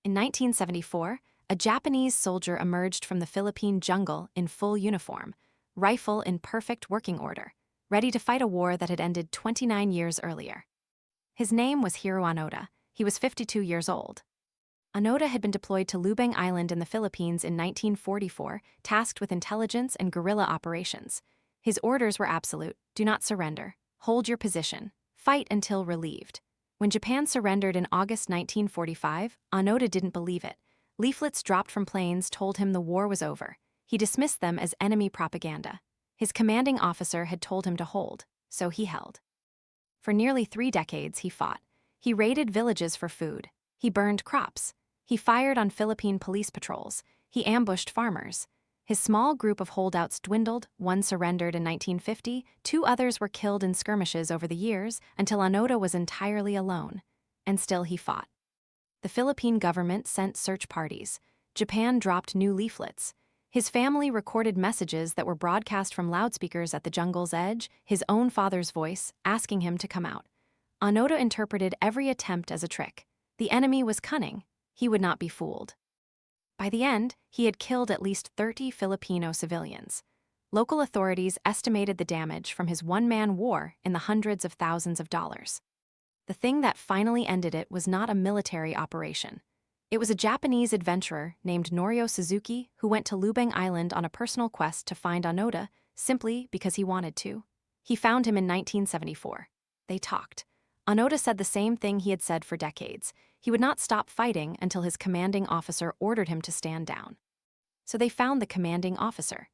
In 1974, a Japanese soldier emerged from the Philippine jungle in full uniform, rifle in perfect working order, ready to fight a war that had ended 29 years earlier. His name was Hiroo Onoda. He was 52 years old. Onoda had been deployed to Lubang Island in the Philippines in 1944, tasked with intelligence and guerrilla operations. His orders were absolute: do not surrender, hold your position, fight until relieved. When Japan surrendered in August 1945, Onoda didn't believe it. Leaflets dropped from planes told him the war was over. He dismissed them as enemy propaganda. His commanding officer had told him to hold, so he held. For nearly 3 decades, he fought. He raided villages for food. He burned crops. He fired on Philippine police patrols. He ambushed farmers. His small group of holdouts dwindled. One surrendered in 1950, 2 others were killed in skirmishes over the years until Onoda was entirely alone. And still he fought. The Philippine government sent search parties. Japan dropped new leaflets. His family recorded messages that were broadcast from loudspeakers at the jungle's edge, his own father's voice, asking him to come out. Onoda interpreted every attempt as a trick. The enemy was cunning. He would not be fooled. By the end, he had killed at least 30 Filipino civilians. Local authorities estimated the damage from his one-man war in the hundreds of thousands of dollars. The thing that finally ended it was not a military operation. It was a Japanese adventurer named Norio Suzuki who went to Lubang Island on a personal quest to find Onoda simply because he wanted to. He found him in 1974. They talked. Onoda said the same thing he had said for decades. He would not stop fighting until his commanding officer ordered him to stand down. So they found the commanding officer.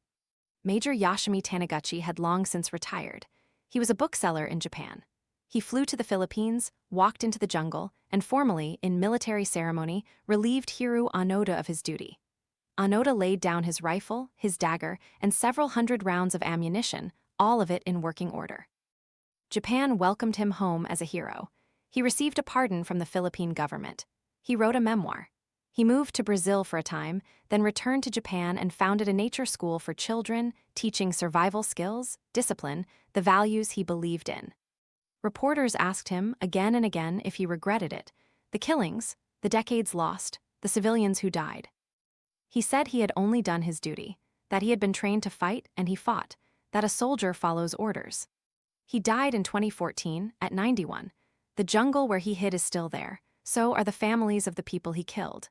Major Yoshimi Taniguchi had long since retired. He was a bookseller in Japan. He flew to the Philippines, walked into the jungle, and formally, in military ceremony, relieved Hiroo Onoda of his duty. Onoda laid down his rifle, his dagger, and several hundred rounds of ammunition, all of it in working order. Japan welcomed him home as a hero. He received a pardon from the Philippine government. He wrote a memoir. He moved to Brazil for a time, then returned to Japan and founded a nature school for children, teaching survival skills, discipline, the values he believed in. Reporters asked him again and again if he regretted it. The killings, the decades lost, the civilians who died. He said he had only done his duty, that he had been trained to fight and he fought, that a soldier follows orders. He died in 2014, at 91. The jungle where he hid is still there, so are the families of the people he killed.